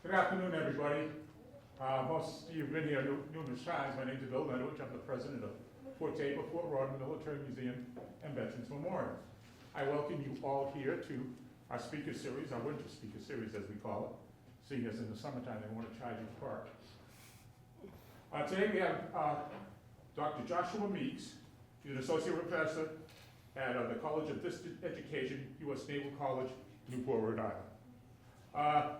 Good afternoon, everybody. Most of you have been here numerous times. My name is Bill Medowich. I'm the president of Fort Tabor, Fort Rawdon Military Museum, and Veterans Memorial. I welcome you all here to our speaker series, our winter speaker series, as we call it. Seeing as in the summertime, they want to charge you to park. Today we have Dr. Joshua Meeks. He's an associate professor at the College of Distance Education, U.S. Naval College, Newport, Rhode Island.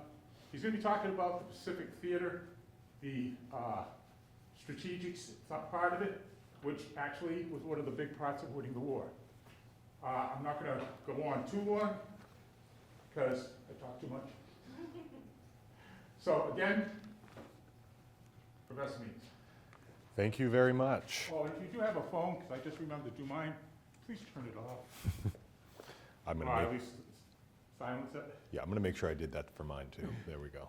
He's going to be talking about the Pacific Theater, the strategic part of it, which actually was one of the big parts of winning the war. I'm not going to go on too long because I talk too much. So again, Professor Meeks. Thank you very much. Oh, if you do have a phone, because I just remembered to do mine, please turn it off. I'm going At least silence it. Yeah, I'm going to make sure I did that for mine too. There we go.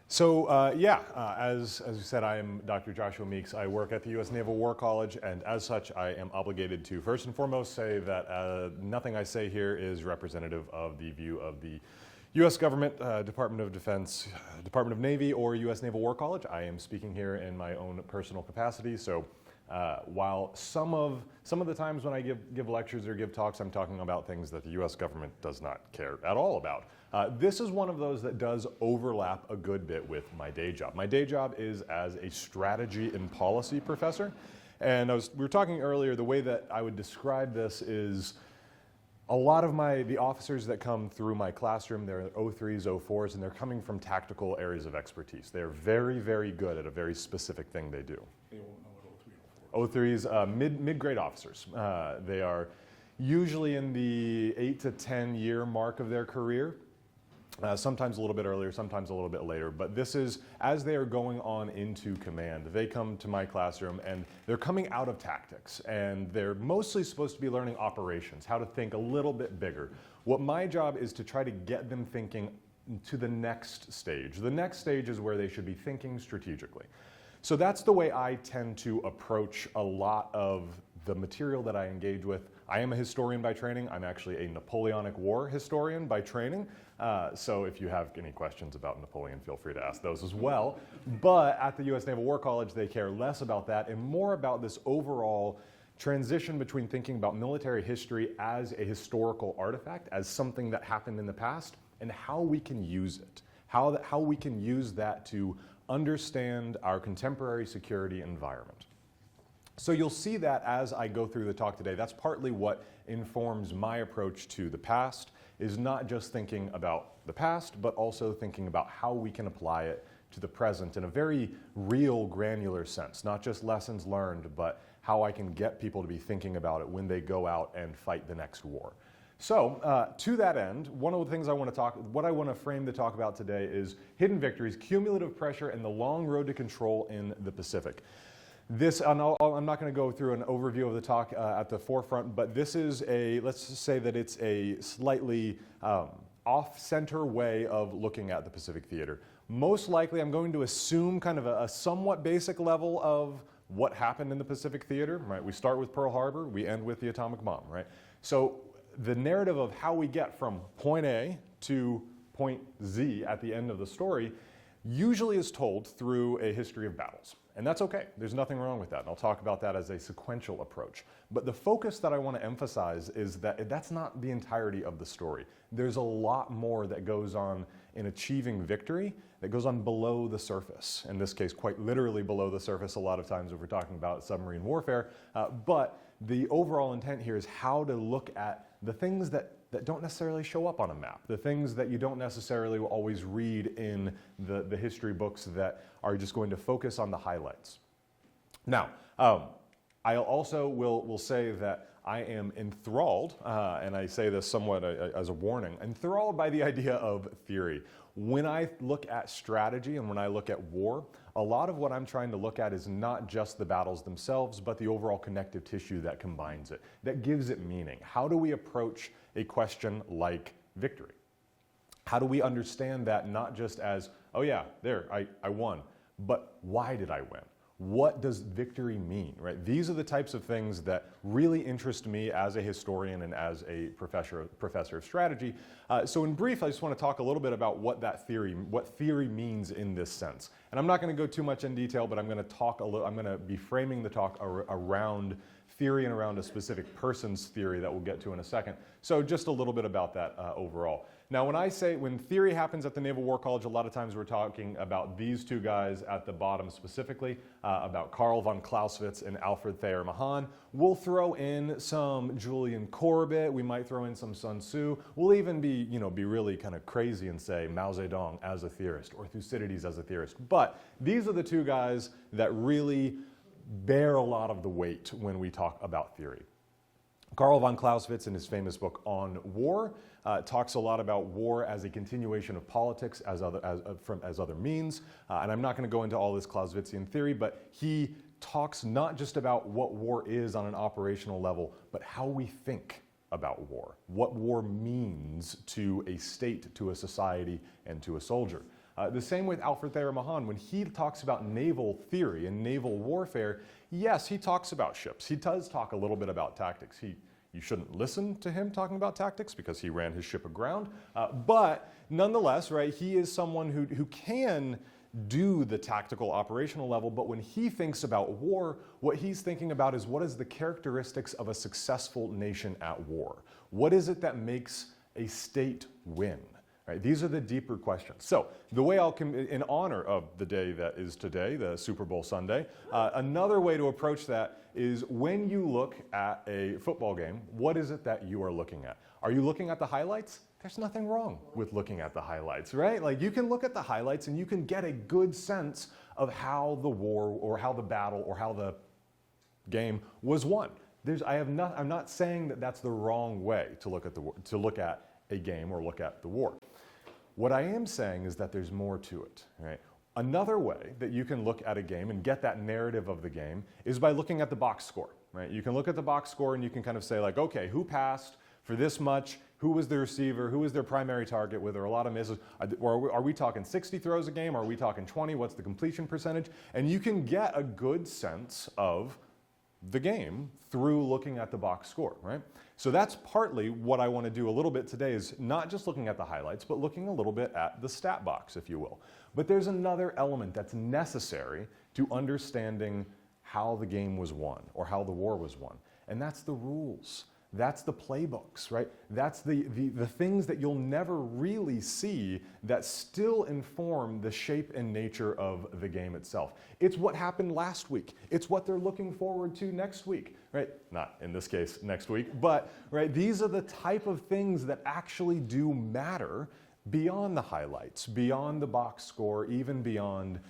As you said, I am Dr. Joshua Meeks. I work at the U.S. Naval War College, and as such, I am obligated to first and foremost say that nothing I say here is representative of the view of the U.S. government, Department of Defense, Department of Navy, or U.S. Naval War College. I am speaking here in my own personal capacity. So while some of the times when I give lectures or give talks, I'm talking about things that the U.S. government does not care at all about. This is one of those that does overlap a good bit with my day job. My day job is as a strategy and policy professor. And we were talking earlier, the way that I would describe this is a lot of the officers that come through my classroom, they're 03s, 04s, and they're coming from tactical areas of expertise. They're very, very good at a very specific thing they do. They won't know what 03 or 04 03s, mid-grade officers. They are usually in the 8 to 10 year mark of their career. Sometimes a little bit earlier, sometimes a little bit later, but this is as they are going on into command. They come to my classroom and they're coming out of tactics, and they're mostly supposed to be learning operations, how to think a little bit bigger. What my job is to try to get them thinking to the next stage. The next stage is where they should be thinking strategically. So that's the way I tend to approach a lot of the material that I engage with. I am a historian by training. I'm actually a Napoleonic War historian by training. So if you have any questions about Napoleon, feel free to ask those as well. But at the U.S. Naval War College, they care less about that and more about this overall transition between thinking about military history as a historical artifact, as something that happened in the past, and how we can use it, how we can use that to understand our contemporary security environment. So you'll see that as I go through the talk today. That's partly what informs my approach to the past, is not just thinking about the past, but also thinking about how we can apply it to the present in a very real, granular sense. Not just lessons learned, but how I can get people to be thinking about it when they go out and fight the next war. So to that end, one of the things what I want to frame the talk about today is hidden victories, cumulative pressure, and the long road to control in the Pacific. I'm not going to go through an overview of the talk at the forefront, but this is let's just say that it's a slightly off-center way of looking at the Pacific Theater. Most likely, I'm going to assume kind of a somewhat basic level of what happened in the Pacific Theater, right? We start with Pearl Harbor, we end with the atomic bomb, right? So the narrative of how we get from point A to point Z at the end of the story usually is told through a history of battles. And that's okay. There's nothing wrong with that. And I'll talk about that as a sequential approach. But the focus that I want to emphasize is that that's not the entirety of the story. There's a lot more that goes on in achieving victory that goes on below the surface. In this case, quite literally below the surface a lot of times if we're talking about submarine warfare. But the overall intent here is how to look at the things that don't necessarily show up on a map, the things that you don't necessarily always read in the history books that are just going to focus on the highlights. Now, I also will say that I am enthralled, and I say this somewhat as a warning, enthralled by the idea of theory. When I look at strategy and when I look at war, a lot of what I'm trying to look at is not just the battles themselves, but the overall connective tissue that combines it, that gives it meaning. How do we approach a question like victory? How do we understand that not just as, oh yeah, there, I won, but why did I win? What does victory mean, right? These are the types of things that really interest me as a historian and as a professor of strategy. So in brief, I just want to talk a little bit about what theory means in this sense. And I'm not going to go too much in detail, but I'm going to be framing the talk around theory and around a specific person's theory that we'll get to in a second. So just a little bit about that overall. Now, when theory happens at the Naval War College, a lot of times we're talking about these two guys at the bottom specifically, about Karl von Clausewitz and Alfred Thayer Mahan. We'll throw in some Julian Corbett. We might throw in some Sun Tzu. We'll even be really kind of crazy and say Mao Zedong as a theorist or Thucydides as a theorist. But these are the two guys that really bear a lot of the weight when we talk about theory. Karl von Clausewitz, in his famous book On War, talks a lot about war as a continuation of politics as other means. And I'm not going to go into all this Clausewitzian theory, but he talks not just about what war is on an operational level, but how we think about war, what war means to a state, to a society, and to a soldier. The same with Alfred Thayer Mahan. When he talks about naval theory and naval warfare, yes, he talks about ships. He does talk a little bit about tactics. You shouldn't listen to him talking about tactics because he ran his ship aground. But nonetheless, right, he is someone who can do the tactical operational level, but when he thinks about war, what he's thinking about is what is the characteristics of a successful nation at war? What is it that makes a state win? Right, these are the deeper questions. So the way in honor of the day that is today, the Super Bowl Sunday, another way to approach that is when you look at a football game, what is it that you are looking at? Are you looking at the highlights? There's nothing wrong with looking at the highlights, right? Like you can look at the highlights and you can get a good sense of how the war or how the battle or how the game was won. I'm not saying that that's the wrong way to look at a game or look at the war. What I am saying is that there's more to it, right? Another way that you can look at a game and get that narrative of the game is by looking at the box score, right? You can look at the box score and you can kind of say like, okay, who passed for this much? Who was the receiver? Who was their primary target? Were there a lot of misses? Or are we talking 60 throws a game? Are we talking 20? What's the completion percentage? And you can get a good sense of the game through looking at the box score, right? So that's partly what I want to do a little bit today is not just looking at the highlights, but looking a little bit at the stat box, if you will. But there's another element that's necessary to understanding how the game was won or how the war was won, and that's the rules. That's the playbooks, right? That's the things that you'll never really see that still inform the shape and nature of the game itself. It's what happened last week. It's what they're looking forward to next week, right? Not in this case next week, but right, these are the type of things that actually do matter beyond the highlights, beyond the box score, even beyond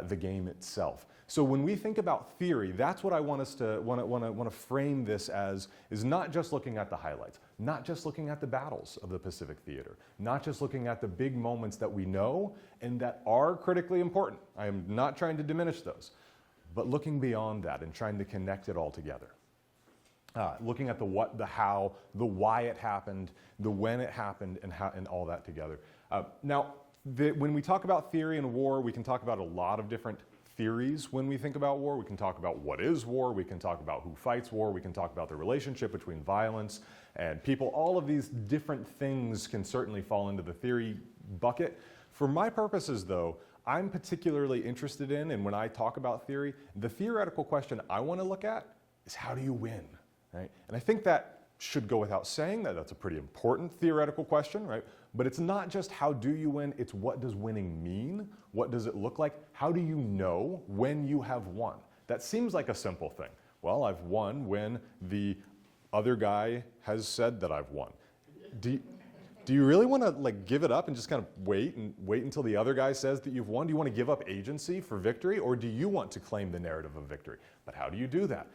the game itself. So when we think about theory, that's what I want us to want to frame this as, is not just looking at the highlights, not just looking at the battles of the Pacific Theater, not just looking at the big moments that we know and that are critically important. I am not trying to diminish those, but looking beyond that and trying to connect it all together. Looking at the what, the how, the why it happened, the when it happened, and how, and all that together. When we talk about theory and war, we can talk about a lot of different theories when we think about war. We can talk about what is war, we can talk about who fights war, we can talk about the relationship between violence and people. All of these different things can certainly fall into the theory bucket. For my purposes though, I'm particularly interested in, and when I talk about theory, the theoretical question I want to look at is how do you win, right? And I think that should go without saying that that's a pretty important theoretical question, right? But it's not just how do you win, it's what does winning mean? What does it look like? How do you know when you have won? That seems like a simple thing. Well, I've won when the other guy has said that I've won. Do you really want to like give it up and just kind of wait until the other guy says that you've won? Do you want to give up agency for victory, or do you want to claim the narrative of victory? But how do you do that?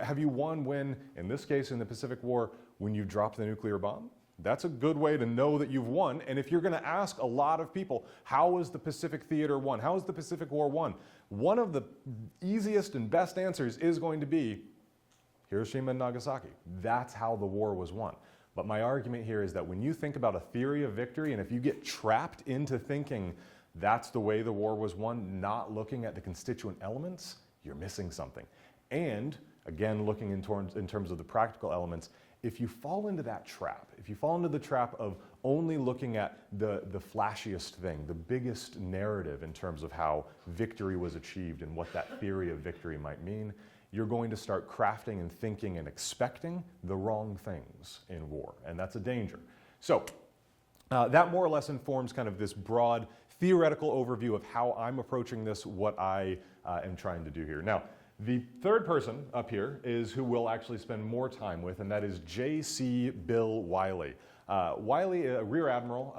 Have you won when, in this case in the Pacific War, when you dropped the nuclear bomb? That's a good way to know that you've won. And if you're going to ask a lot of people, how was the Pacific Theater won? How was the Pacific War won? One of the easiest and best answers is going to be Hiroshima and Nagasaki. That's how the war was won. But my argument here is that when you think about a theory of victory, and if you get trapped into thinking that's the way the war was won, not looking at the constituent elements, you're missing something. And again, looking in terms of the practical elements, if you fall into that trap, if you fall into the trap of only looking at the flashiest thing, the biggest narrative in terms of how victory was achieved and what that theory of victory might mean, you're going to start crafting and thinking and expecting the wrong things in war, and that's a danger. So that more or less informs kind of this broad theoretical overview of how I'm approaching this, what I am trying to do here. Now, the third person up here is who we'll actually spend more time with, and that is J.C. Bill Wiley. Wiley, a Rear Admiral,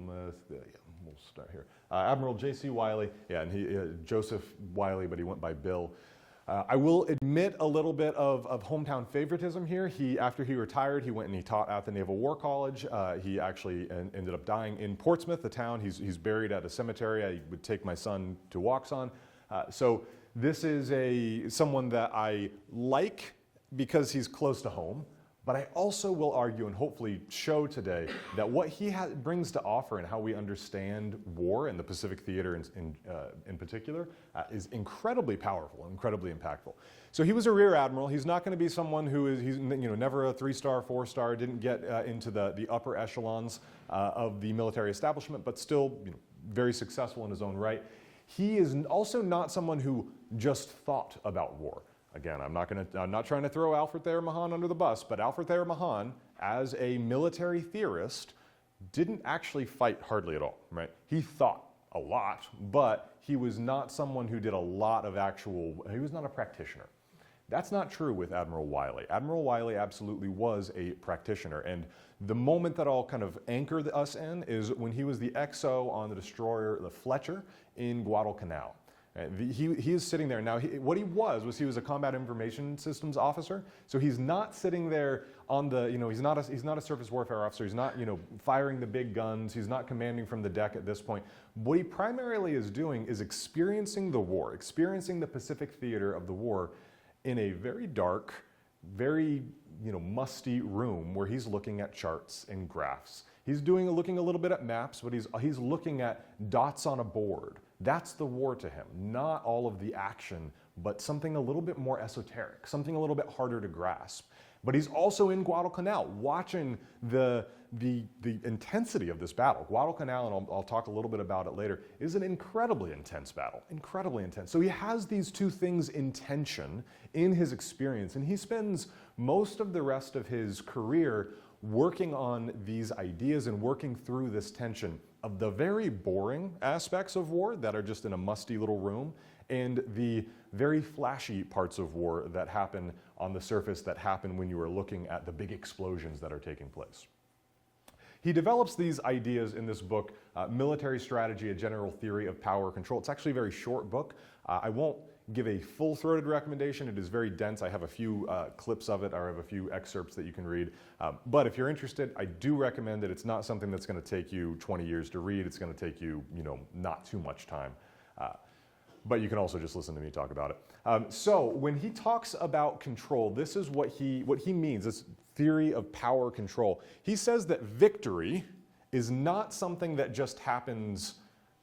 we'll start here. Admiral J.C. Wiley, yeah, and he, Joseph Wiley, but he went by Bill. I will admit a little bit of hometown favoritism here. After he retired, he went and he taught at the Naval War College. He actually ended up dying in Portsmouth, the town. He's buried at a cemetery I would take my son to walks on. So this is someone that I like because he's close to home, but I also will argue and hopefully show today that what he brings to offer and how we understand war and the Pacific Theater in particular is incredibly powerful, incredibly impactful. So he was a Rear Admiral. He's not going to be someone who he's never a 3-star, 4-star, didn't get into the upper echelons of the military establishment, but still very successful in his own right. He is also not someone who just thought about war. Again, I'm not trying to throw Alfred Thayer Mahan under the bus, but Alfred Thayer Mahan, as a military theorist, didn't actually fight hardly at all, right? He thought a lot, but he was not someone who did a lot of he was not a practitioner. That's not true with Admiral Wiley. Admiral Wiley absolutely was a practitioner, and the moment that I'll kind of anchor us in is when he was the XO on the destroyer, the Fletcher, in Guadalcanal. He is sitting there now. What he was he was a combat information systems officer. So he's not sitting there on the, he's not a surface warfare officer. He's not, firing the big guns. He's not commanding from the deck at this point. What he primarily is doing is experiencing the war, experiencing the Pacific theater of the war in a very dark, very musty room where he's looking at charts and graphs. He's looking a little bit at maps, but he's looking at dots on a board. That's the war to him, not all of the action, but something a little bit more esoteric, something a little bit harder to grasp. But he's also in Guadalcanal, watching the intensity of this battle. Guadalcanal, and I'll talk a little bit about it later, is an incredibly intense battle, incredibly intense. So he has these two things in tension in his experience, and he spends most of the rest of his career working on these ideas and working through this tension of the very boring aspects of war that are just in a musty little room and the very flashy parts of war that happen on the surface, that happen when you are looking at the big explosions that are taking place. He develops these ideas in this book, Military Strategy, A General Theory of Power Control. It's actually a very short book. I won't give a full-throated recommendation. It is very dense. I have a few clips of it, or I have a few excerpts that you can read. But if you're interested, I do recommend it. It's not something that's going to take you 20 years to read. It's going to take you, not too much time. But you can also just listen to me talk about it. So when he talks about control, this is what he means, this theory of power control. He says that victory is not something that just happens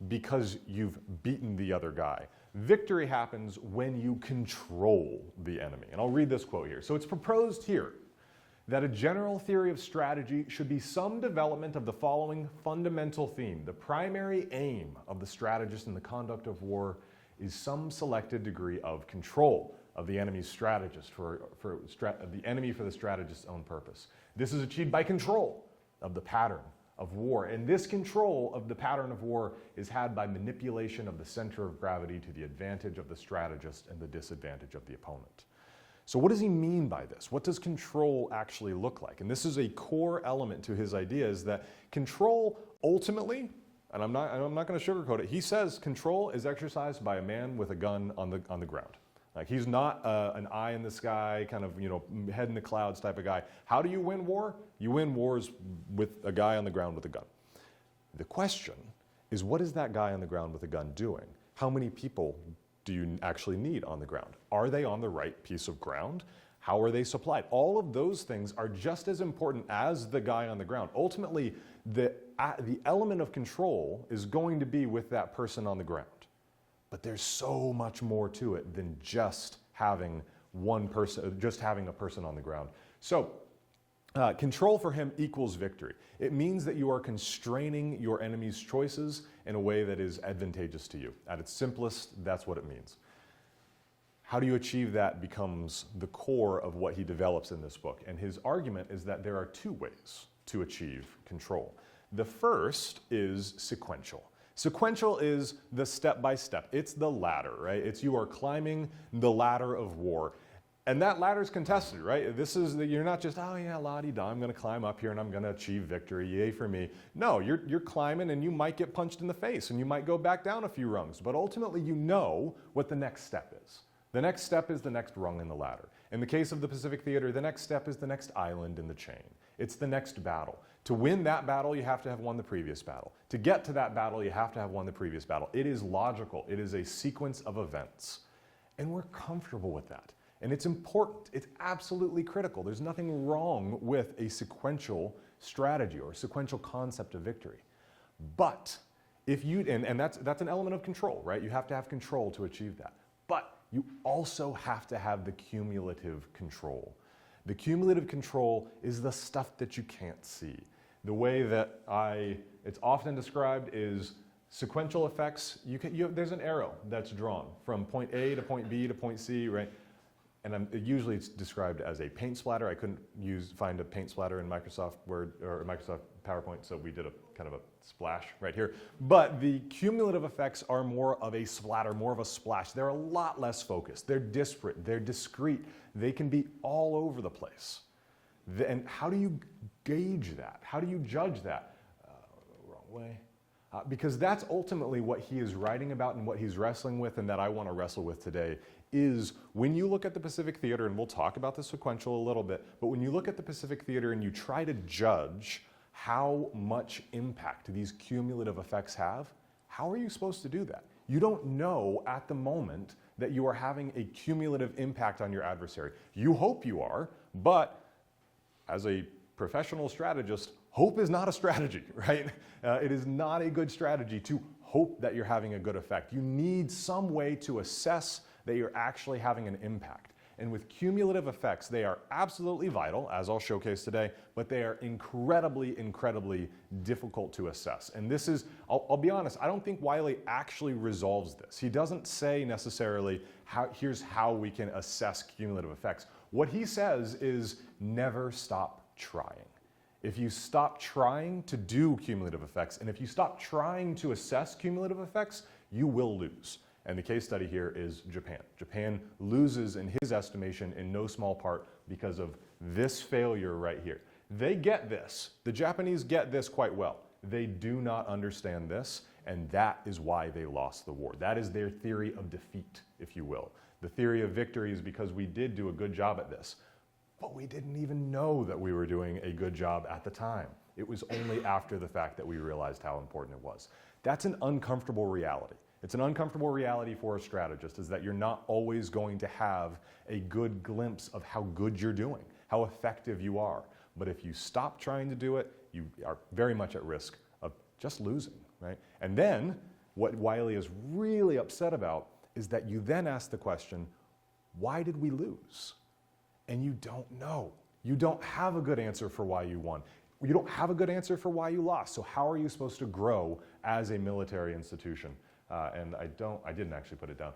because you've beaten the other guy. Victory happens when you control the enemy. And I'll read this quote here. So it's proposed here that a general theory of strategy should be some development of the following fundamental theme. The primary aim of the strategist in the conduct of war is some selected degree of control of the enemy's strategist the enemy for the strategist's own purpose. This is achieved by control of the pattern of war. And this control of the pattern of war is had by manipulation of the center of gravity to the advantage of the strategist and the disadvantage of the opponent. So what does he mean by this? What does control actually look like? And this is a core element to his idea, is that control ultimately, and I'm not going to sugarcoat it, he says control is exercised by a man with a gun on the ground. Like, he's not an eye in the sky, kind of, head in the clouds type of guy. How do you win war? You win wars with a guy on the ground with a gun. The question is, what is that guy on the ground with a gun doing? How many people do you actually need on the ground? Are they on the right piece of ground? How are they supplied? All of those things are just as important as the guy on the ground. Ultimately, the element of control is going to be with that person on the ground. But there's so much more to it than just having one person, just having a person on the ground. So control for him equals victory. It means that you are constraining your enemy's choices in a way that is advantageous to you. At its simplest, that's what it means. How do you achieve that becomes the core of what he develops in this book. And his argument is that there are two ways to achieve control. The first is sequential. Sequential is the step-by-step. It's the ladder, right? It's you are climbing the ladder of war. And that ladder is contested, right? This is, you're not just, oh yeah, la-di-da, I'm going to climb up here and I'm going to achieve victory, yay for me. No, you're climbing and you might get punched in the face and you might go back down a few rungs. But ultimately you know what the next step is. The next step is the next rung in the ladder. In the case of the Pacific Theater, the next step is the next island in the chain. It's the next battle. To win that battle, you have to have won the previous battle. To get to that battle, you have to have won the previous battle. It is logical. It is a sequence of events. And we're comfortable with that. And it's important. It's absolutely critical. There's nothing wrong with a sequential strategy or a sequential concept of victory. But if you, and that's an element of control, right? You have to have control to achieve that. But you also have to have the cumulative control. The cumulative control is the stuff that you can't see. The way that it's often described is sequential effects. There's an arrow that's drawn from point A to point B to point C, right? And usually it's described as a paint splatter. I couldn't find a paint splatter in Microsoft Word or Microsoft PowerPoint, so we did a kind of a splash right here. But the cumulative effects are more of a splatter, more of a splash. They're a lot less focused. They're disparate. They're discrete. They can be all over the place. And how do you gauge that? How do you judge that? Wrong way. Because that's ultimately what he is writing about and what he's wrestling with and that I want to wrestle with today is when you look at the Pacific Theater, and we'll talk about the sequential a little bit, but when you look at the Pacific Theater and you try to judge how much impact these cumulative effects have, how are you supposed to do that? You don't know at the moment that you are having a cumulative impact on your adversary. You hope you are, but as a professional strategist, hope is not a strategy, right? It is not a good strategy to hope that you're having a good effect. You need some way to assess that you're actually having an impact. And with cumulative effects, they are absolutely vital, as I'll showcase today, but they are incredibly, incredibly difficult to assess. And this is, I'll be honest, I don't think Wiley actually resolves this. He doesn't say necessarily, here's how we can assess cumulative effects. What he says is never stop trying. If you stop trying to do cumulative effects, and if you stop trying to assess cumulative effects, you will lose. And the case study here is Japan. Japan loses, in his estimation, in no small part because of this failure right here. They get this. The Japanese get this quite well. They do not understand this, and that is why they lost the war. That is their theory of defeat, if you will. The theory of victory is because we did do a good job at this, but we didn't even know that we were doing a good job at the time. It was only after the fact that we realized how important it was. That's an uncomfortable reality. It's an uncomfortable reality for a strategist, is that you're not always going to have a good glimpse of how good you're doing, how effective you are. But if you stop trying to do it, you are very much at risk of just losing, right? And then what Wiley is really upset about is that you then ask the question, why did we lose? And you don't know. You don't have a good answer for why you won. You don't have a good answer for why you lost. So how are you supposed to grow as a military institution? And I didn't actually put it down.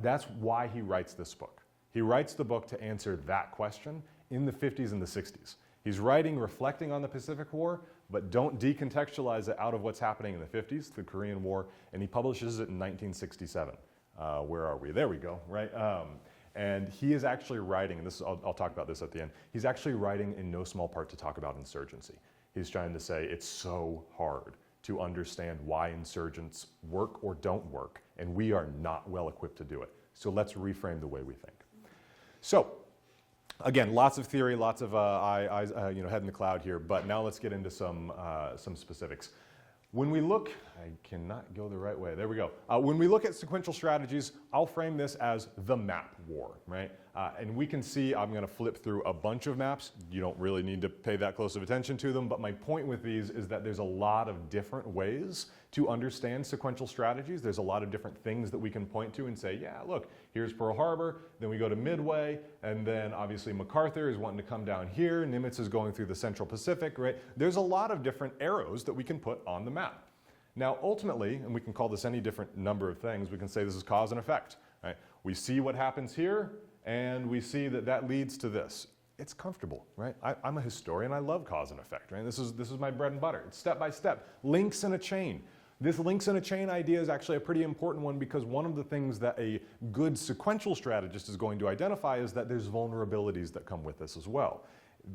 That's why he writes this book. He writes the book to answer that question in the 50s and the 60s. He's writing, reflecting on the Pacific War, but don't decontextualize it out of what's happening in the 50s, the Korean War, and he publishes it in 1967. Where are we? There we go, right? And he is actually writing, and I'll talk about this at the end, he's actually writing in no small part to talk about insurgency. He's trying to say it's so hard to understand why insurgents work or don't work, and we are not well equipped to do it. So let's reframe the way we think. So, again, lots of theory, lots of eyes, head in the cloud here, but now let's get into some specifics. When we look, I cannot go the right way, there we go. When we look at sequential strategies, I'll frame this as the map war, right? And we can see, I'm going to flip through a bunch of maps. You don't really need to pay that close of attention to them, but my point with these is that there's a lot of different ways to understand sequential strategies. There's a lot of different things that we can point to and say, yeah, look, here's Pearl Harbor, then we go to Midway, and then obviously MacArthur is wanting to come down here, Nimitz is going through the Central Pacific, right? There's a lot of different arrows that we can put on the map. Now, ultimately, and we can call this any different number of things, we can say this is cause and effect, right? We see what happens here, and we see that that leads to this. It's comfortable, right? I'm a historian, I love cause and effect, right? This is my bread and butter. It's step by step, links in a chain. This links in a chain idea is actually a pretty important one because one of the things that a good sequential strategist is going to identify is that there's vulnerabilities that come with this as well.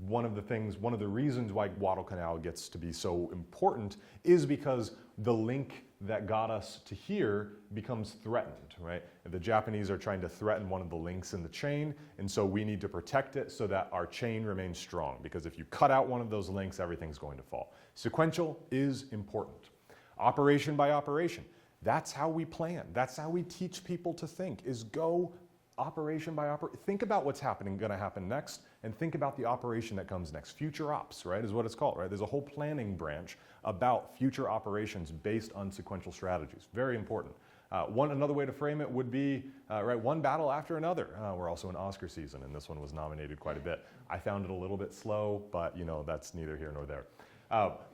One of the reasons why Guadalcanal gets to be so important is because the link that got us to here becomes threatened, right? The Japanese are trying to threaten one of the links in the chain, and so we need to protect it so that our chain remains strong, because if you cut out one of those links, everything's going to fall. Sequential is important. Operation by operation. That's how we plan. That's how we teach people to think, is go operation by operation. Think about what's going to happen next, and think about the operation that comes next. Future ops, right, is what it's called, right? There's a whole planning branch about future operations based on sequential strategies. Very important. Another way to frame it would be, one battle after another. We're also in Oscar season, and this one was nominated quite a bit. I found it a little bit slow, but that's neither here nor there.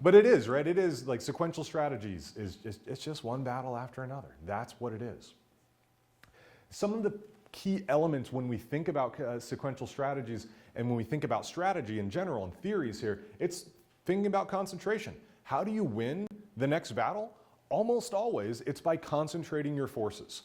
But it is, right? It is like sequential strategies it's just one battle after another. That's what it is. Some of the key elements when we think about sequential strategies and when we think about strategy in general and theories here, it's thinking about concentration. How do you win the next battle? Almost always, it's by concentrating your forces.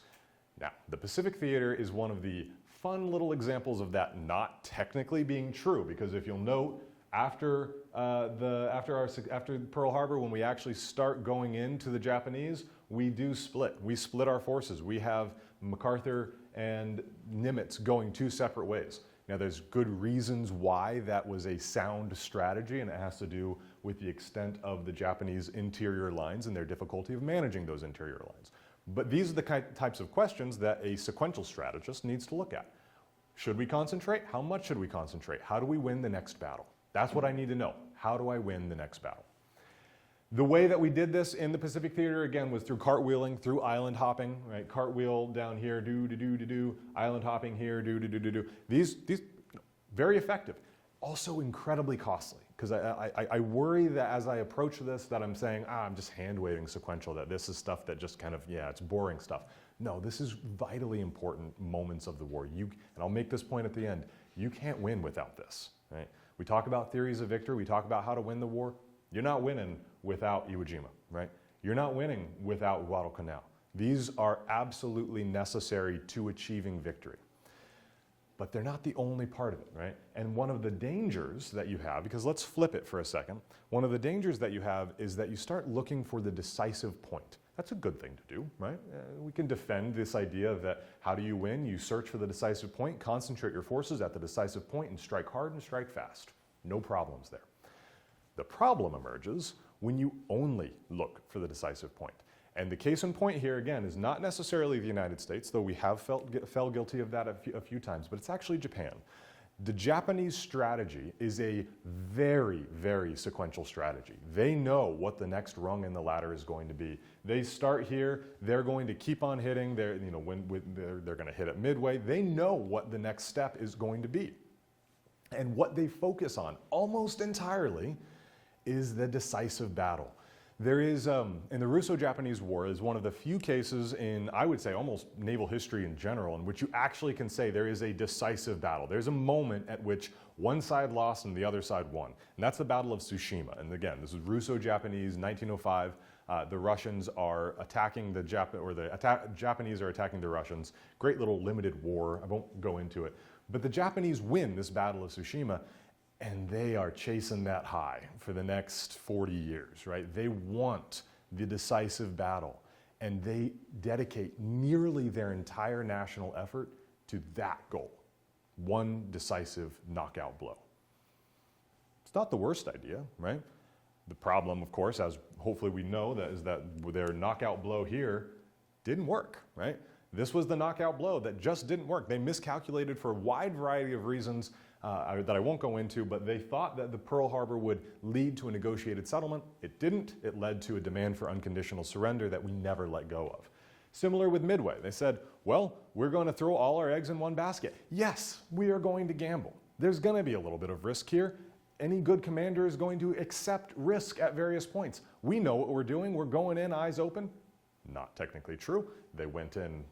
Now, the Pacific Theater is one of the fun little examples of that not technically being true, because if you'll note, after Pearl Harbor, when we actually start going into the Japanese, we do split. We split our forces. We have MacArthur and Nimitz going two separate ways. Now, there's good reasons why that was a sound strategy, and it has to do with the extent of the Japanese interior lines and their difficulty of managing those interior lines. But these are the types of questions that a sequential strategist needs to look at. Should we concentrate? How much should we concentrate? How do we win the next battle? That's what I need to know. How do I win the next battle? The way that we did this in the Pacific Theater, again, was through cartwheeling, through island hopping, right? Cartwheel down here, do, island hopping here, do. These very effective. Also incredibly costly, because I worry that as I approach this that I'm saying, I'm just hand-waving sequential, that this is stuff that just kind of, it's boring stuff. No, this is vitally important moments of the war. And I'll make this point at the end, you can't win without this, right? We talk about theories of victory, we talk about how to win the war. You're not winning without Iwo Jima, right? You're not winning without Guadalcanal. These are absolutely necessary to achieving victory. But they're not the only part of it, right? And one of the dangers that you have, because let's flip it for a second, one of the dangers that you have is that you start looking for the decisive point. That's a good thing to do, right? We can defend this idea that how do you win? You search for the decisive point, concentrate your forces at the decisive point, and strike hard and strike fast. No problems there. The problem emerges when you only look for the decisive point. And the case in point here, again, is not necessarily the United States, though we have fell guilty of that a few times, but it's actually Japan. The Japanese strategy is a very, very sequential strategy. They know what the next rung in the ladder is going to be. They start here, they're going to keep on hitting, they're going to hit at Midway. They know what the next step is going to be. And what they focus on almost entirely is the decisive battle. There is, in the Russo-Japanese War, is one of the few cases in, I would say, almost naval history in general, in which you actually can say there is a decisive battle. There's a moment at which one side lost and the other side won. And that's the Battle of Tsushima. And again, this is Russo-Japanese, 1905. The Russians are attacking the Japanese are attacking the Russians. Great little limited war. I won't go into it. But the Japanese win this Battle of Tsushima, and they are chasing that high for the next 40 years, right? They want the decisive battle, and they dedicate nearly their entire national effort to that goal. One decisive knockout blow. It's not the worst idea, right? The problem, of course, as hopefully we know, is that their knockout blow here didn't work, right? This was the knockout blow that just didn't work. They miscalculated for a wide variety of reasons that I won't go into, but they thought that the Pearl Harbor would lead to a negotiated settlement. It didn't. It led to a demand for unconditional surrender that we never let go of. Similar with Midway. They said, well, we're going to throw all our eggs in one basket. Yes, we are going to gamble. There's going to be a little bit of risk here. Any good commander is going to accept risk at various points. We know what we're doing. We're going in eyes open. Not technically true. They went in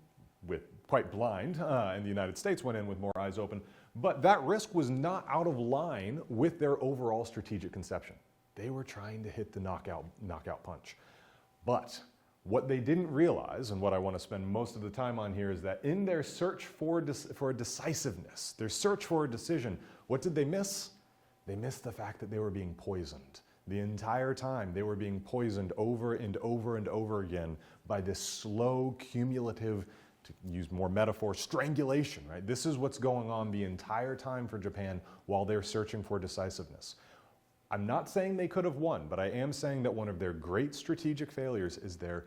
with quite blind, and the United States went in with more eyes open. But that risk was not out of line with their overall strategic conception. They were trying to hit the knockout punch. But what they didn't realize, and what I want to spend most of the time on here, is that in their search for decisiveness, their search for a decision, what did they miss? They missed the fact that they were being poisoned. The entire time they were being poisoned over and over and over again by this slow, cumulative, to use more metaphor, strangulation, right? This is what's going on the entire time for Japan while they're searching for decisiveness. I'm not saying they could have won, but I am saying that one of their great strategic failures is their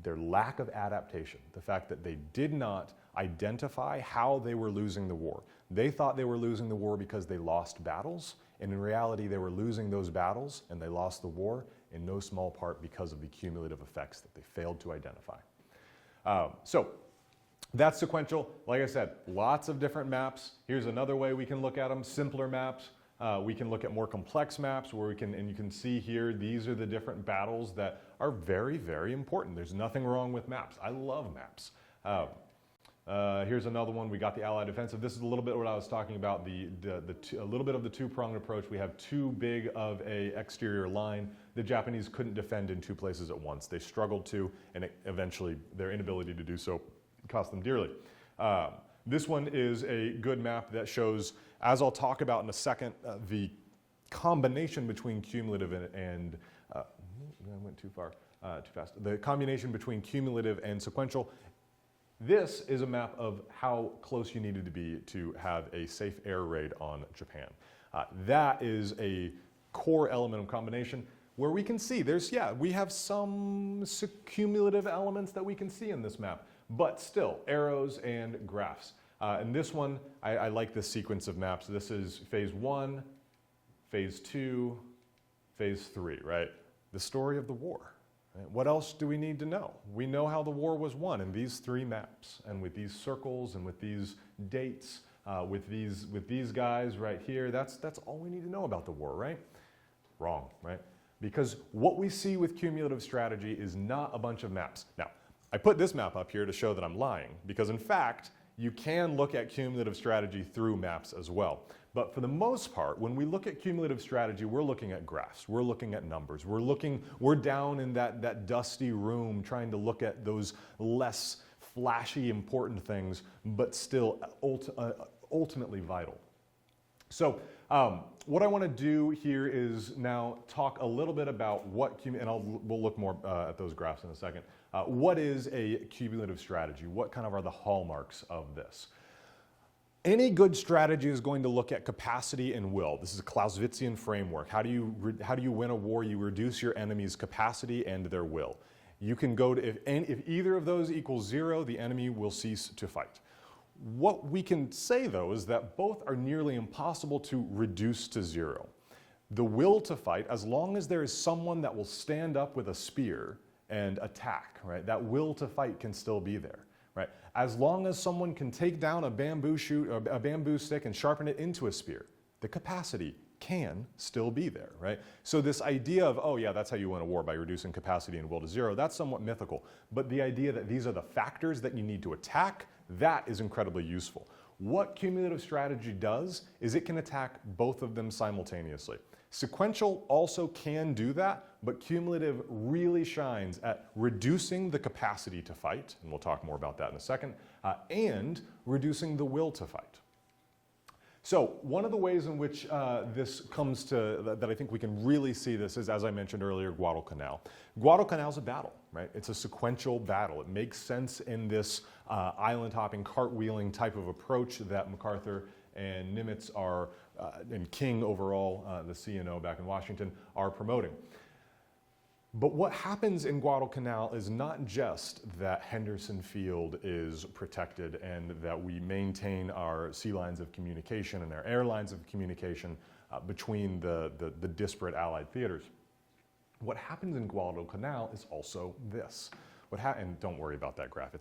lack of adaptation. The fact that they did not identify how they were losing the war. They thought they were losing the war because they lost battles, and in reality they were losing those battles and they lost the war in no small part because of the cumulative effects that they failed to identify. So that's sequential. Like I said, lots of different maps. Here's another way we can look at them, simpler maps. We can look at more complex maps where we can, and you can see here, these are the different battles that are very, very important. There's nothing wrong with maps. I love maps. Here's another one. We got the Allied offensive. This is a little bit what I was talking about, a little bit of the two-pronged approach. We have too big of a exterior line. The Japanese couldn't defend in two places at once. They struggled to, and eventually their inability to do so cost them dearly. This one is a good map that shows, as I'll talk about in a second, the combination between cumulative and I went too far, too fast. The combination between cumulative and sequential. This is a map of how close you needed to be to have a safe air raid on Japan. That is a core element of combination where we can see we have some cumulative elements that we can see in this map, but still arrows and graphs. And this one, I like this sequence of maps. This is phase 1, phase 2, phase 3, right? The story of the war. Right? What else do we need to know? We know how the war was won in these 3 maps, and with these circles, and with these dates, with these guys right here. That's all we need to know about the war, right? Wrong, right? Because what we see with cumulative strategy is not a bunch of maps. Now, I put this map up here to show that I'm lying, because in fact, you can look at cumulative strategy through maps as well. But for the most part, when we look at cumulative strategy, we're looking at graphs, we're looking at numbers, we're down in that dusty room trying to look at those less flashy important things, but still ultimately vital. So what I want to do here is now talk a little bit about what, and we'll look more at those graphs in a second. What is a cumulative strategy? What kind of are the hallmarks of this? Any good strategy is going to look at capacity and will. This is a Clausewitzian framework. How do you win a war? You reduce your enemy's capacity and their will. You can go to, if either of those equals 0, the enemy will cease to fight. What we can say, though, is that both are nearly impossible to reduce to 0. The will to fight, as long as there is someone that will stand up with a spear and attack, right? That will to fight can still be there, right? As long as someone can take down a bamboo shoot or a bamboo stick and sharpen it into a spear, the capacity can still be there, right? So this idea of, oh yeah, that's how you win a war, by reducing capacity and will to 0, that's somewhat mythical. But the idea that these are the factors that you need to attack, that is incredibly useful. What cumulative strategy does is it can attack both of them simultaneously. Sequential also can do that, but cumulative really shines at reducing the capacity to fight, and we'll talk more about that in a second, and reducing the will to fight. So one of the ways in which this comes to, that I think we can really see this is, as I mentioned earlier, Guadalcanal. Guadalcanal is a battle, right? It's a sequential battle. It makes sense in this island hopping, cartwheeling type of approach that MacArthur and Nimitz are, and King overall, the CNO back in Washington, are promoting. But what happens in Guadalcanal is not just that Henderson Field is protected and that we maintain our sea lines of communication and our air lines of communication between the disparate Allied theaters. What happens in Guadalcanal is also this. And don't worry about that graph,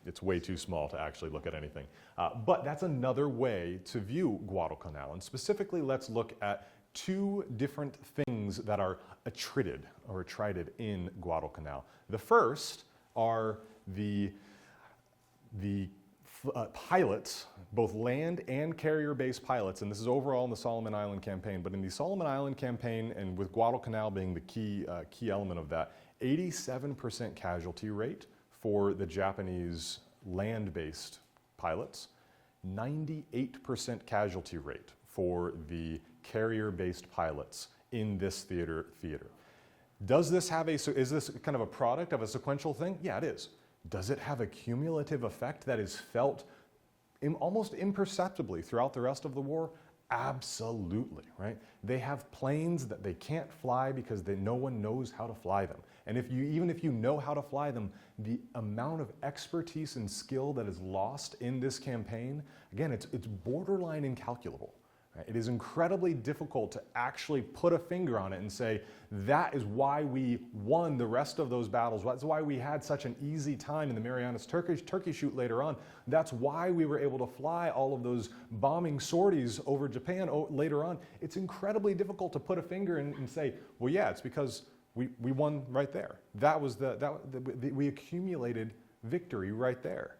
it's way too small to actually look at anything. But that's another way to view Guadalcanal. And specifically, let's look at two different things that are attrited in Guadalcanal. The first are the pilots, both land and carrier-based pilots, and this is overall in the Solomon Island campaign, but in the Solomon Island campaign, and with Guadalcanal being the key element of that, 87% casualty rate for the Japanese land-based pilots, 98% casualty rate for the carrier-based pilots in this theater. Does this have is this kind of a product of a sequential thing? Yeah, it is. Does it have a cumulative effect that is felt almost imperceptibly throughout the rest of the war? Absolutely, right? They have planes that they can't fly because no one knows how to fly them. And even if you know how to fly them, the amount of expertise and skill that is lost in this campaign, again, it's borderline incalculable. Right? It is incredibly difficult to actually put a finger on it and say, that is why we won the rest of those battles. That's why we had such an easy time in the Marianas Turkey shoot later on. That's why we were able to fly all of those bombing sorties over Japan later on. It's incredibly difficult to put a finger and say, well, yeah, it's because we won right there. We accumulated victory right there.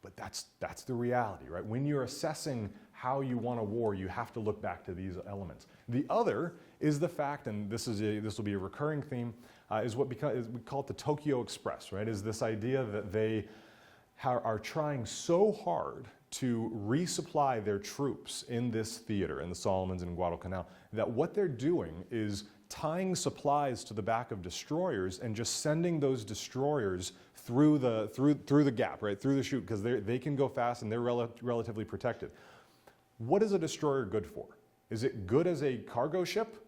But that's the reality, right? When you're assessing how you won a war, you have to look back to these elements. The other is the fact, and this will be a recurring theme, is we call it the Tokyo Express, right? Is this idea that they are trying so hard to resupply their troops in this theater, in the Solomons and Guadalcanal, that what they're doing is tying supplies to the back of destroyers and just sending those destroyers through the gap, right, through the chute, because they can go fast and they're relatively protected. What is a destroyer good for? Is it good as a cargo ship?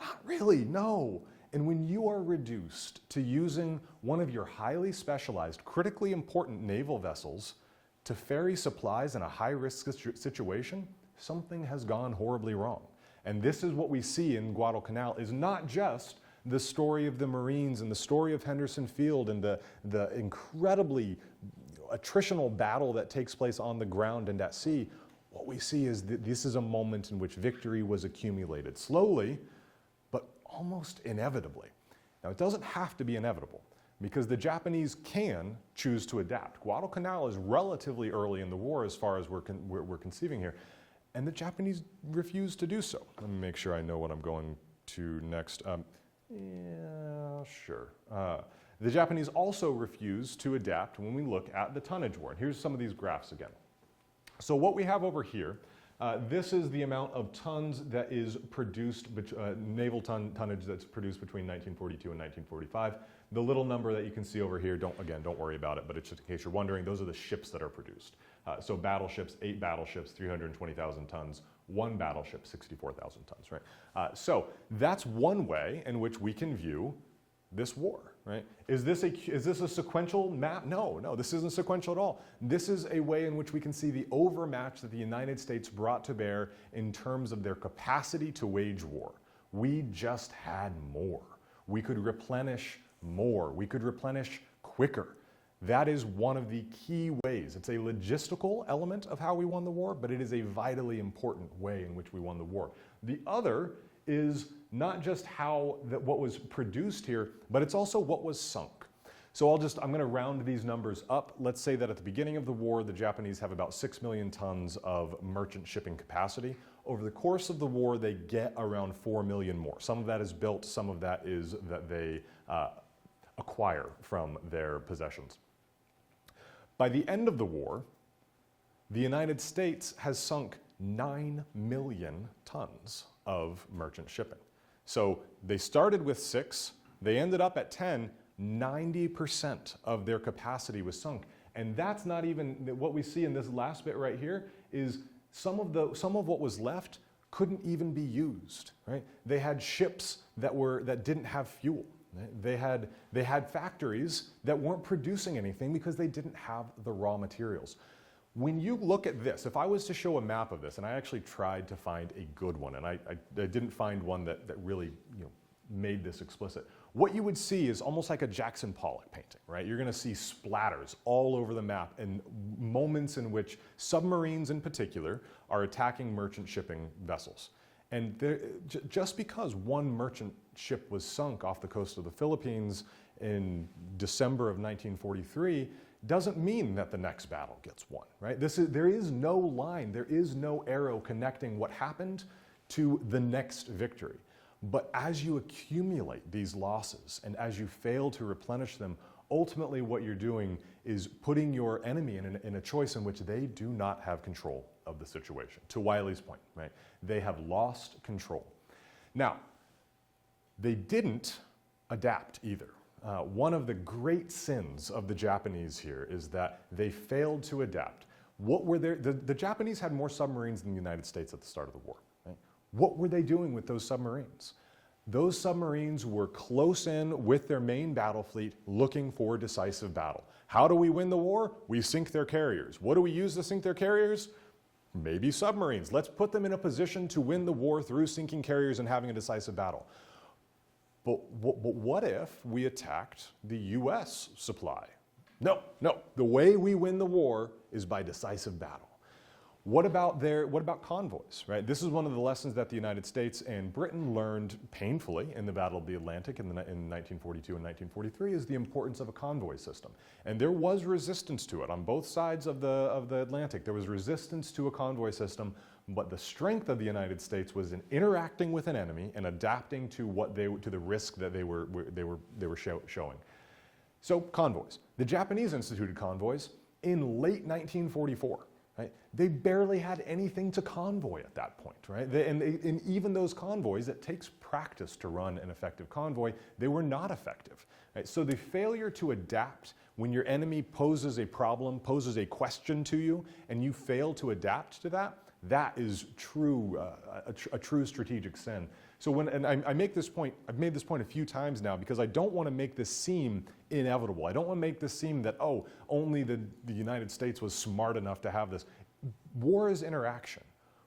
Not really, no. And when you are reduced to using one of your highly specialized, critically important naval vessels to ferry supplies in a high-risk situation, something has gone horribly wrong. And this is what we see in Guadalcanal, is not just the story of the Marines and the story of Henderson Field and the incredibly attritional battle that takes place on the ground and at sea. What we see is that this is a moment in which victory was accumulated slowly, but almost inevitably. Now, it doesn't have to be inevitable, because the Japanese can choose to adapt. Guadalcanal is relatively early in the war as far as we're conceiving here, and the Japanese refused to do so. Let me make sure I know what I'm going to next. Yeah, sure. The Japanese also refused to adapt when we look at the tonnage war. And here's some of these graphs again. So what we have over here, this is the amount of tons that is produced, naval tonnage that's produced between 1942 and 1945. The little number that you can see over here, don't worry about it, but it's just in case you're wondering, those are the ships that are produced. So battleships, 8 battleships, 320,000 tons, 1 battleship, 64,000 tons, right? So that's one way in which we can view this war, right? Is this a sequential map? No, this isn't sequential at all. This is a way in which we can see the overmatch that the United States brought to bear in terms of their capacity to wage war. We just had more. We could replenish more. We could replenish quicker. That is one of the key ways. It's a logistical element of how we won the war, but it is a vitally important way in which we won the war. The other is not just what was produced here, but it's also what was sunk. So I'm going to round these numbers up. Let's say that at the beginning of the war, the Japanese have about 6 million tons of merchant shipping capacity. Over the course of the war, they get around 4 million more. Some of that is built, some of that is that they acquire from their possessions. By the end of the war, the United States has sunk 9 million tons of merchant shipping. So they started with 6, they ended up at 10, 90% of their capacity was sunk. And that's not even, what we see in this last bit right here is some of what was left couldn't even be used, right? They had ships that didn't have fuel. Right? They had factories that weren't producing anything because they didn't have the raw materials. When you look at this, if I was to show a map of this, and I actually tried to find a good one, and I didn't find one that really made this explicit, what you would see is almost like a Jackson Pollock painting, right? You're going to see splatters all over the map and moments in which submarines in particular are attacking merchant shipping vessels. And just because one merchant ship was sunk off the coast of the Philippines in December of 1943 doesn't mean that the next battle gets won, right? There is no line, there is no arrow connecting what happened to the next victory. But as you accumulate these losses and as you fail to replenish them, ultimately what you're doing is putting your enemy in a choice in which they do not have control of the situation. To Wiley's point, right? They have lost control. Now, they didn't adapt either. One of the great sins of the Japanese here is that they failed to adapt. The Japanese had more submarines than the United States at the start of the war. Right? What were they doing with those submarines? Those submarines were close in with their main battle fleet looking for decisive battle. How do we win the war? We sink their carriers. What do we use to sink their carriers? Maybe submarines. Let's put them in a position to win the war through sinking carriers and having a decisive battle. But what if we attacked the US supply? No. The way we win the war is by decisive battle. What about convoys, right? This is one of the lessons that the United States and Britain learned painfully in the Battle of the Atlantic in 1942 and 1943 is the importance of a convoy system. And there was resistance to it on both sides of the Atlantic. There was resistance to a convoy system, but the strength of the United States was in interacting with an enemy and adapting to the risk that they were showing. So convoys. The Japanese instituted convoys in late 1944. Right? They barely had anything to convoy at that point, right? And even those convoys, it takes practice to run an effective convoy, they were not effective. Right? So the failure to adapt when your enemy poses a problem, poses a question to you, and you fail to adapt to that, that is a true strategic sin. So I make this point, I've made this point a few times now because I don't want to make this seem inevitable. I don't want to make this seem that, only the United States was smart enough to have this. War is interaction.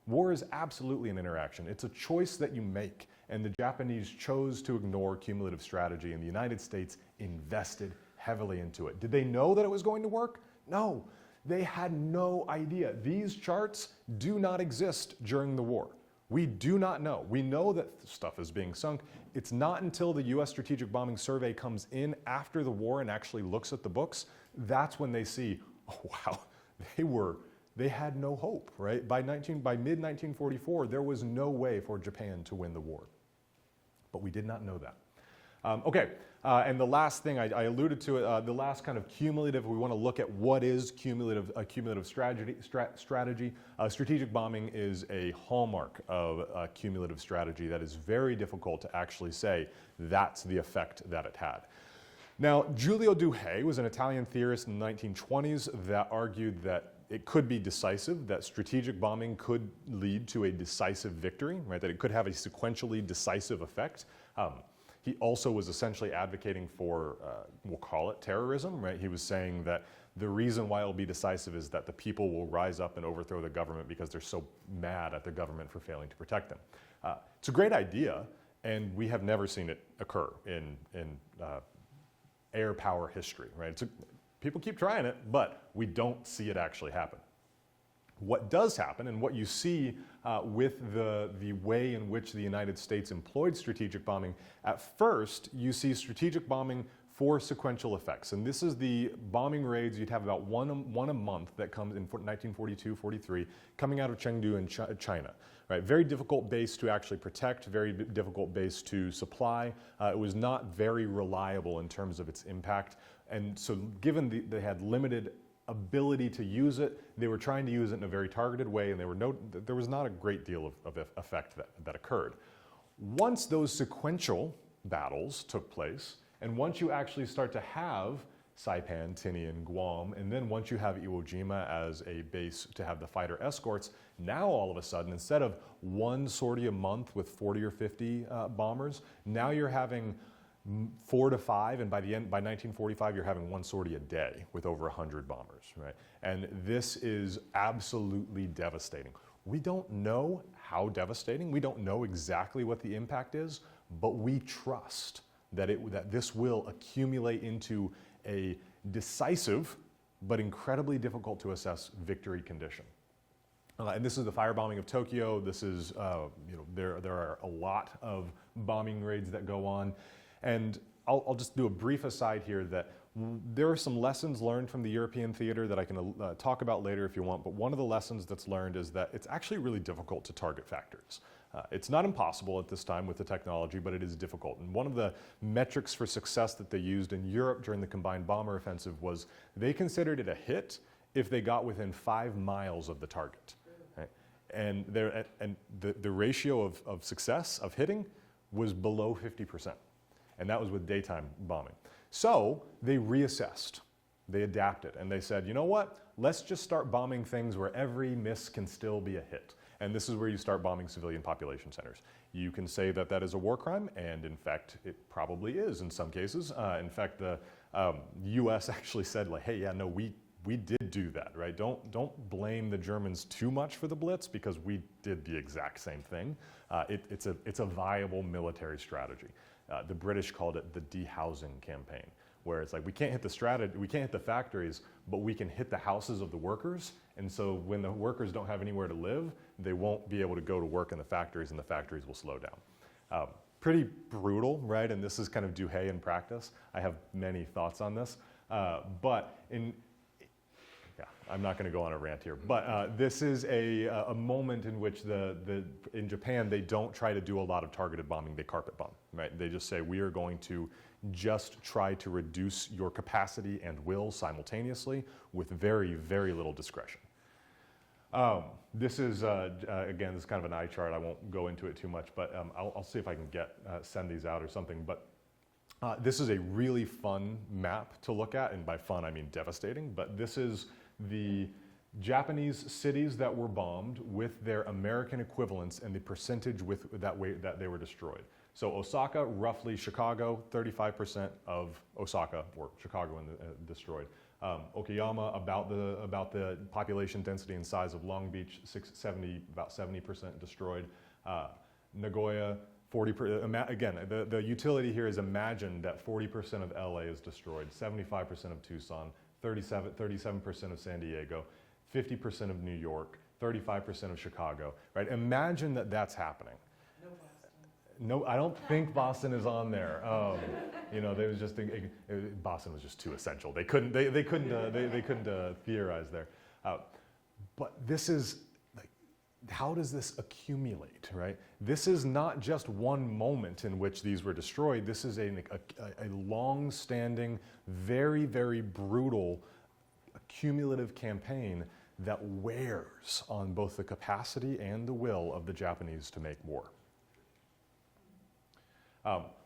War is absolutely an interaction. It's a choice that you make. And the Japanese chose to ignore cumulative strategy, and the United States invested heavily into it. Did they know that it was going to work? No. They had no idea. These charts do not exist during the war. We do not know. We know that stuff is being sunk. It's not until the U.S. Strategic Bombing Survey comes in after the war and actually looks at the books, that's when they see, they had no hope, right? By mid-1944, there was no way for Japan to win the war. But we did not know that. And the last thing, I alluded to it, the last kind of cumulative, we want to look at what is a cumulative strategy. Strategic bombing is a hallmark of a cumulative strategy that is very difficult to actually say that's the effect that it had. Now, Giulio Douhet was an Italian theorist in the 1920s that argued that it could be decisive, that strategic bombing could lead to a decisive victory, right? That it could have a sequentially decisive effect. He also was essentially advocating for, we'll call it terrorism, right? He was saying that the reason why it'll be decisive is that the people will rise up and overthrow the government because they're so mad at the government for failing to protect them. It's a great idea, and we have never seen it occur in air power history, right? People keep trying it, but we don't see it actually happen. What does happen, and what you see with the way in which the United States employed strategic bombing, at first you see strategic bombing for sequential effects. And this is the bombing raids. You'd have about one a month that comes in 1942-43 coming out of Chengdu in China. Right? Very difficult base to actually protect, very difficult base to supply. It was not very reliable in terms of its impact. And so given they had limited ability to use it, they were trying to use it in a very targeted way, and there was not a great deal of effect that occurred. Once those sequential battles took place, and once you actually start to have Saipan, Tinian, Guam, and then once you have Iwo Jima as a base to have the fighter escorts, now all of a sudden, instead of one sortie a month with 40 or 50 bombers, now you're having 4 to 5, and by 1945, you're having one sortie a day with over 100 bombers, right? And this is absolutely devastating. We don't know how devastating. We don't know exactly what the impact is, but we trust that this will accumulate into a decisive but incredibly difficult to assess victory condition. And this is the firebombing of Tokyo. This is, there are a lot of bombing raids that go on. And I'll just do a brief aside here that there are some lessons learned from the European theater that I can talk about later if you want, but one of the lessons that's learned is that it's actually really difficult to target factories. It's not impossible at this time with the technology, but it is difficult. And one of the metrics for success that they used in Europe during the combined bomber offensive was they considered it a hit if they got within 5 miles of the target. Right? And the ratio of success, of hitting, was below 50%. And that was with daytime bombing. So they reassessed, they adapted, and they said, you know what? Let's just start bombing things where every miss can still be a hit. And this is where you start bombing civilian population centers. You can say that that is a war crime, and in fact, it probably is in some cases. In fact, the US actually said, like, hey, yeah, no, we did do that, right? Don't blame the Germans too much for the Blitz, because we did the exact same thing. It's a viable military strategy. The British called it the dehousing campaign, where it's like, we can't hit the factories, but we can hit the houses of the workers. And so when the workers don't have anywhere to live, they won't be able to go to work in the factories, and the factories will slow down. Pretty brutal, right? And this is kind of Duhay in practice. I have many thoughts on this, I'm not going to go on a rant here, but this is a moment in which in Japan, they don't try to do a lot of targeted bombing, they carpet bomb, right? They just say, we are going to just try to reduce your capacity and will simultaneously with very, very little discretion. This is, again, this is kind of an eye chart. I won't go into it too much, but I'll see if I can send these out or something. But this is a really fun map to look at, and by fun, I mean devastating, but this is the Japanese cities that were bombed with their American equivalents and the percentage that they were destroyed. So Osaka, roughly Chicago, 35% of Osaka or Chicago destroyed. Okayama, about the population density and size of Long Beach, about 70% destroyed. Nagoya, 40%. Again, the utility here is imagine that 40% of LA is destroyed, 75% of Tucson, 37% of San Diego, 50% of New York, 35% of Chicago, right? Imagine that that's happening. No Boston. No, I don't think Boston is on there. They was just Boston was just too essential. They couldn't theorize there. But this is like, how does this accumulate, right? This is not just one moment in which these were destroyed. This is a long-standing, very, very brutal, cumulative campaign that wears on both the capacity and the will of the Japanese to make war.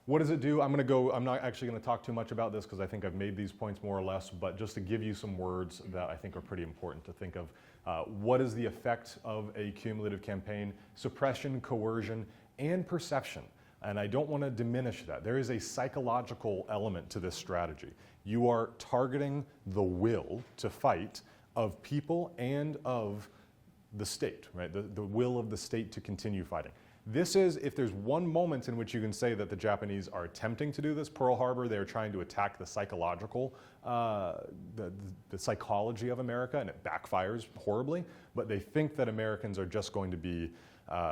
What does it do? I'm not actually going to talk too much about this because I think I've made these points more or less, but just to give you some words that I think are pretty important to think of. What is the effect of a cumulative campaign? Suppression, coercion, and perception. And I don't want to diminish that. There is a psychological element to this strategy. You are targeting the will to fight of people and of the state, right? The will of the state to continue fighting. This is, if there's one moment in which you can say that the Japanese are attempting to do this, Pearl Harbor, they're trying to attack the psychological, the psychology of America, and it backfires horribly, but they think that Americans are just going to be,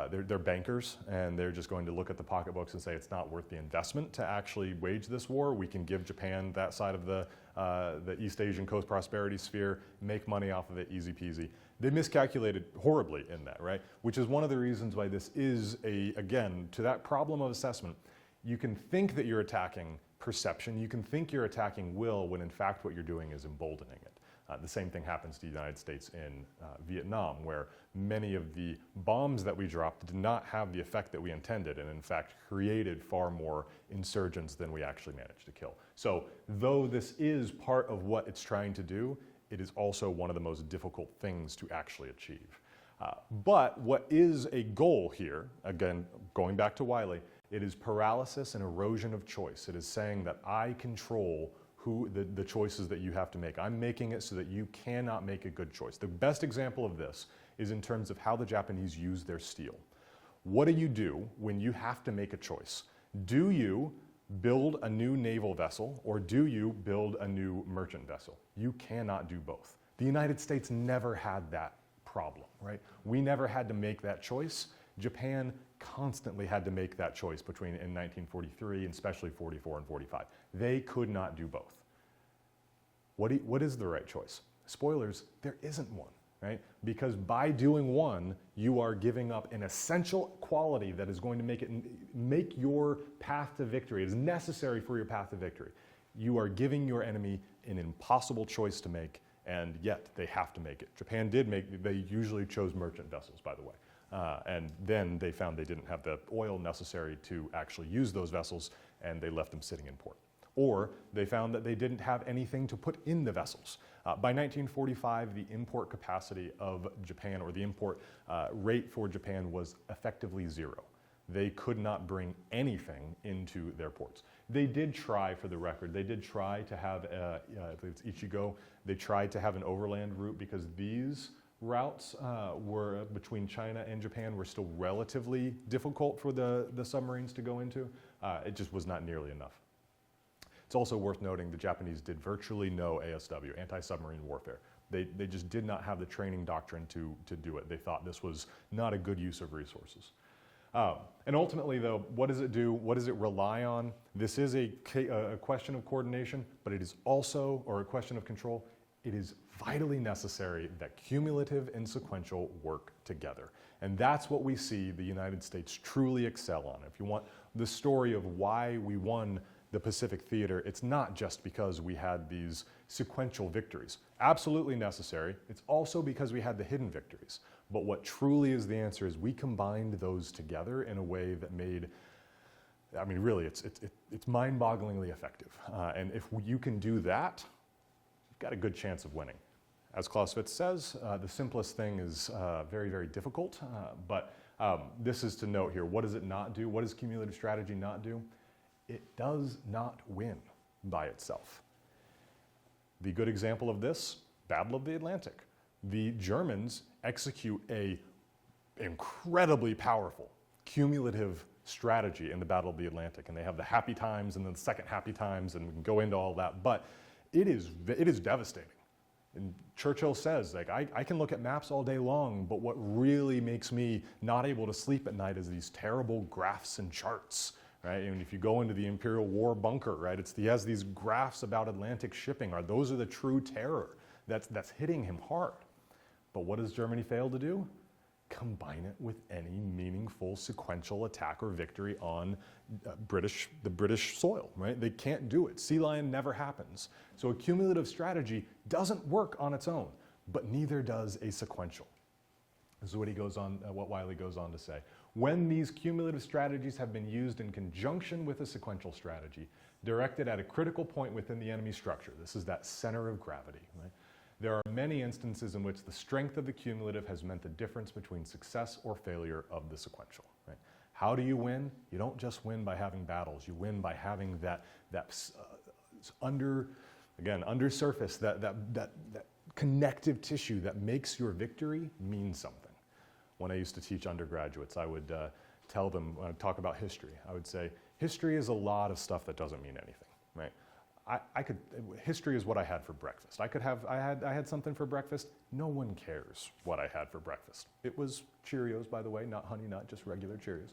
they're bankers, and they're just going to look at the pocketbooks and say it's not worth the investment to actually wage this war. We can give Japan that side of the East Asian Coast Prosperity Sphere, make money off of it, easy peasy. They miscalculated horribly in that, right? Which is one of the reasons why this is again, to that problem of assessment, you can think that you're attacking perception, you can think you're attacking will, when in fact what you're doing is emboldening it. The same thing happens to the United States in Vietnam, where many of the bombs that we dropped did not have the effect that we intended, and in fact created far more insurgents than we actually managed to kill. So though this is part of what it's trying to do, it is also one of the most difficult things to actually achieve. But what is a goal here, again, going back to Wiley, It is paralysis and erosion of choice. It is saying that I control the choices that you have to make. I'm making it so that you cannot make a good choice. The best example of this is in terms of how the Japanese use their steel. What do you do when you have to make a choice? Do you build a new naval vessel or do you build a new merchant vessel? You cannot do both. The United States never had that problem, right? We never had to make that choice. Japan constantly had to make that choice in 1943 and especially 44 and 45. They could not do both. What is the right choice? Spoilers, there isn't one, right? Because by doing one, you are giving up an essential quality that is going to make your path to victory. It is necessary for your path to victory. You are giving your enemy an impossible choice to make, and yet they have to make it. Japan they usually chose merchant vessels, by the way. And then they found they didn't have the oil necessary to actually use those vessels, and they left them sitting in port. Or they found that they didn't have anything to put in the vessels. By 1945, the import capacity of Japan, or the import rate for Japan, was effectively zero. They could not bring anything into their ports. They did try, for the record, they did try to have, I believe it's Ichigo, they tried to have an overland route because these routes were between China and Japan were still relatively difficult for the submarines to go into. It just was not nearly enough. It's also worth noting the Japanese did virtually no ASW, anti-submarine warfare. They just did not have the training doctrine to do it. They thought this was not a good use of resources. And ultimately, though, what does it do? What does it rely on? This is a question of coordination, but it is also, or a question of control. It is vitally necessary that cumulative and sequential work together. And that's what we see the United States truly excel on. If you want the story of why we won the Pacific Theater, it's not just because we had these sequential victories. Absolutely necessary. It's also because we had the hidden victories. But what truly is the answer is we combined those together in a way that made, I mean, really, it's mind-bogglingly effective. And if you can do that, you've got a good chance of winning. As Clausewitz says, the simplest thing is very, very difficult. But this is to note here. What does it not do? What does cumulative strategy not do? It does not win by itself. The good example of this, Battle of the Atlantic. The Germans execute a incredibly powerful cumulative strategy in the Battle of the Atlantic, and they have the happy times and then the second happy times, and we can go into all that, but it is devastating. And Churchill says, like, I can look at maps all day long, but what really makes me not able to sleep at night is these terrible graphs and charts. Right? And if you go into the Imperial War bunker, right, he has these graphs about Atlantic shipping. Those are the true terror that's hitting him hard. But what does Germany fail to do? Combine it with any meaningful sequential attack or victory on the British soil, right? They can't do it. Sea lion never happens. So a cumulative strategy doesn't work on its own, but neither does a sequential. This is what Wiley goes on to say. When these cumulative strategies have been used in conjunction with a sequential strategy, directed at a critical point within the enemy structure, this is that center of gravity, right? There are many instances in which the strength of the cumulative has meant the difference between success or failure of the sequential, right? How do you win? You don't just win by having battles. You win by having that undersurface, that connective tissue that makes your victory mean something. When I used to teach undergraduates, I would tell them, when I talk about history, I would say, history is a lot of stuff that doesn't mean anything, right? History is what I had for breakfast. I had something for breakfast. No one cares what I had for breakfast. It was Cheerios, by the way, not Honey Nut, just regular Cheerios.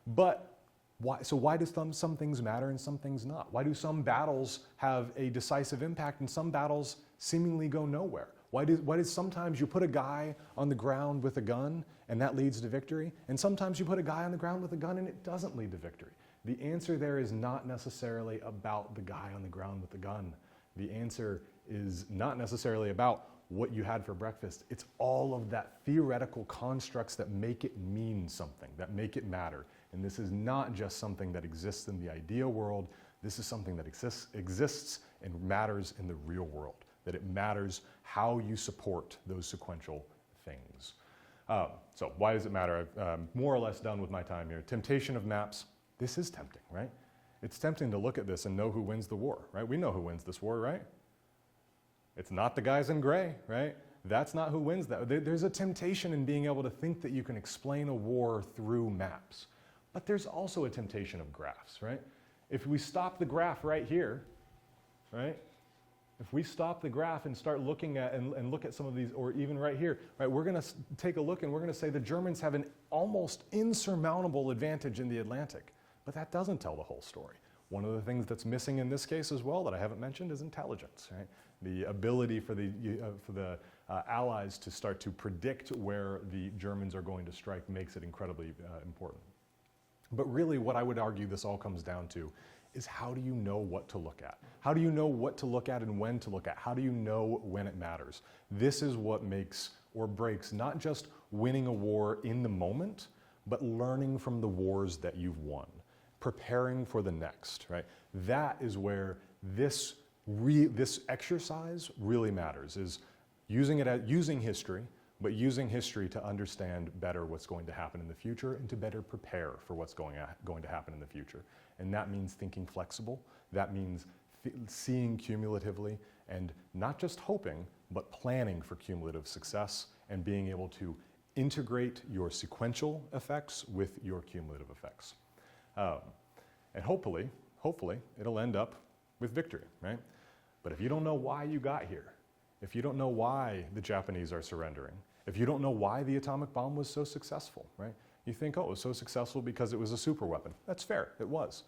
But why do some things matter and some things not? Why do some battles have a decisive impact and some battles seemingly go nowhere? Why does sometimes you put a guy on the ground with a gun and that leads to victory, and sometimes you put a guy on the ground with a gun and it doesn't lead to victory? The answer there is not necessarily about the guy on the ground with the gun. The answer is not necessarily about what you had for breakfast. It's all of that theoretical constructs that make it mean something, that make it matter. And this is not just something that exists in the idea world. This is something that exists and matters in the real world, that it matters how you support those sequential things. So why does it matter? I'm more or less done with my time here. Temptation of maps. This is tempting, right? It's tempting to look at this and know who wins the war, right? We know who wins this war, right? It's not the guys in gray, right? That's not who wins that. There's a temptation in being able to think that you can explain a war through maps. But there's also a temptation of graphs, right? If we stop the graph right here, right? If we stop the graph and start looking at and look at some of these, or even right here, right? We're going to take a look and we're going to say the Germans have an almost insurmountable advantage in the Atlantic. But that doesn't tell the whole story. One of the things that's missing in this case as well that I haven't mentioned is intelligence, right? The ability for the Allies to start to predict where the Germans are going to strike makes it incredibly important. But really what I would argue this all comes down to is how do you know what to look at? How do you know what to look at and when to look at? How do you know when it matters? This is what makes or breaks not just winning a war in the moment, but learning from the wars that you've won, preparing for the next, right? That is where this exercise really matters, is using history, but using history to understand better what's going to happen in the future and to better prepare for what's going to happen in the future. And that means thinking flexible. That means seeing cumulatively and not just hoping, but planning for cumulative success and being able to integrate your sequential effects with your cumulative effects. And hopefully, it'll end up with victory, right? But if you don't know why you got here, if you don't know why the Japanese are surrendering, if you don't know why the atomic bomb was so successful, right? You think, oh, it was so successful because it was a super weapon. That's fair, it was.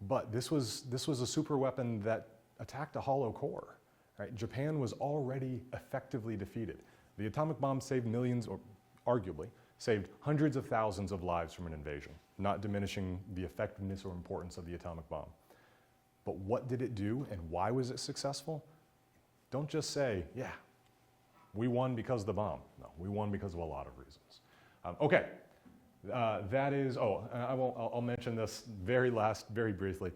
But this was a super weapon that attacked a hollow core, right? Japan was already effectively defeated. The atomic bomb saved millions, or arguably, saved hundreds of thousands of lives from an invasion, not diminishing the effectiveness or importance of the atomic bomb. But what did it do and why was it successful? Don't just say, yeah, we won because of the bomb. No, we won because of a lot of reasons. Okay, that is, I'll mention this very briefly.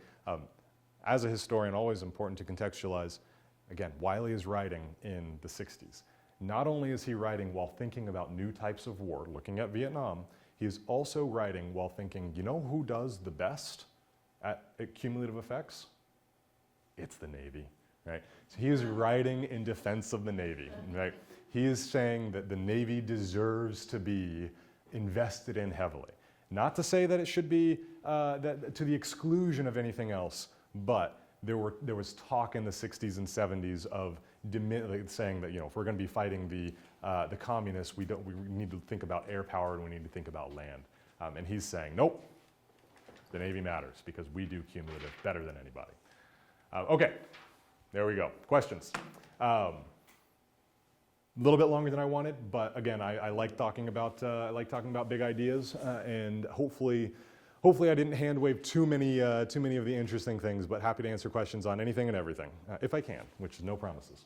As a historian, always important to contextualize, again, Wiley is writing in the 60s. Not only is he writing while thinking about new types of war, looking at Vietnam, he is also writing while thinking, you know who does the best at cumulative effects? It's the Navy, right? So he is writing in defense of the Navy, right? He is saying that the Navy deserves to be invested in heavily. Not to say that it should be that to the exclusion of anything else, but there was talk in the 60s and 70s of saying that, you know, if we're going to be fighting the communists, we need to think about air power and we need to think about land. And he's saying, nope, the Navy matters because we do cumulative better than anybody. Okay, there we go. Questions? A little bit longer than I wanted, but again, I like talking about big ideas, and hopefully I didn't hand wave too many of the interesting things. But happy to answer questions on anything and everything if I can, which is no promises.